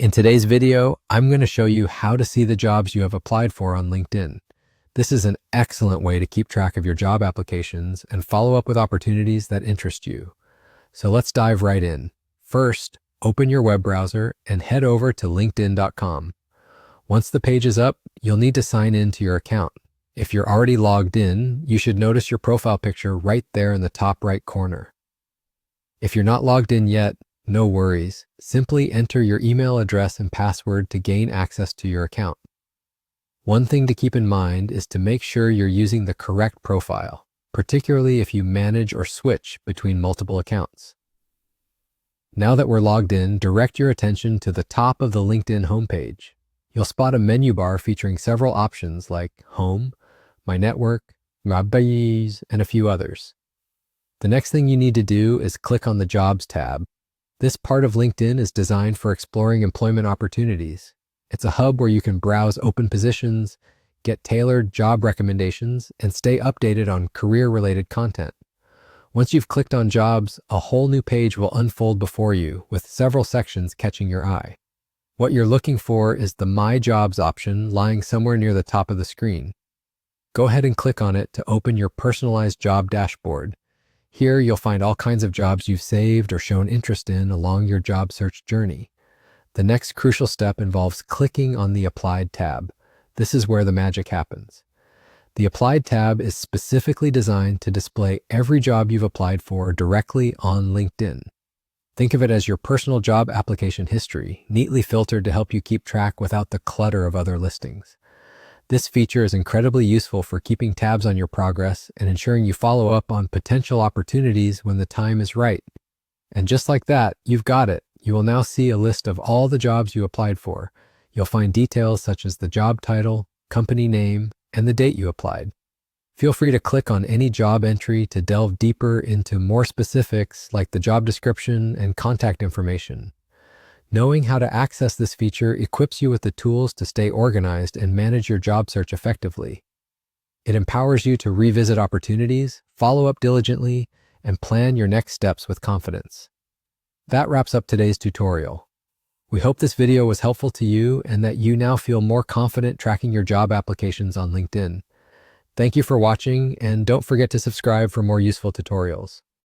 In today's video, I'm going to show you how to see the jobs you have applied for on LinkedIn. This is an excellent way to keep track of your job applications and follow up with opportunities that interest you. So let's dive right in. First, open your web browser and head over to linkedin.com. Once the page is up, you'll need to sign in to your account. If you're already logged in, you should notice your profile picture right there in the top right corner. If you're not logged in yet, no worries. Simply enter your email address and password to gain access to your account. One thing to keep in mind is to make sure you're using the correct profile, particularly if you manage or switch between multiple accounts. Now that we're logged in, direct your attention to the top of the LinkedIn homepage. You'll spot a menu bar featuring several options like Home, My Network, My Bios, and a few others. The next thing you need to do is click on the Jobs tab. This part of LinkedIn is designed for exploring employment opportunities. It's a hub where you can browse open positions, get tailored job recommendations, and stay updated on career-related content. Once you've clicked on jobs, a whole new page will unfold before you, with several sections catching your eye. What you're looking for is the My Jobs option lying somewhere near the top of the screen. Go ahead and click on it to open your personalized job dashboard. Here, you'll find all kinds of jobs you've saved or shown interest in along your job search journey. The next crucial step involves clicking on the Applied tab. This is where the magic happens. The Applied tab is specifically designed to display every job you've applied for directly on LinkedIn. Think of it as your personal job application history, neatly filtered to help you keep track without the clutter of other listings. This feature is incredibly useful for keeping tabs on your progress and ensuring you follow up on potential opportunities when the time is right. And just like that, you've got it. You will now see a list of all the jobs you applied for. You'll find details such as the job title, company name, and the date you applied. Feel free to click on any job entry to delve deeper into more specifics like the job description and contact information. Knowing how to access this feature equips you with the tools to stay organized and manage your job search effectively. It empowers you to revisit opportunities, follow up diligently, and plan your next steps with confidence. That wraps up today's tutorial. We hope this video was helpful to you and that you now feel more confident tracking your job applications on LinkedIn. Thank you for watching, and don't forget to subscribe for more useful tutorials.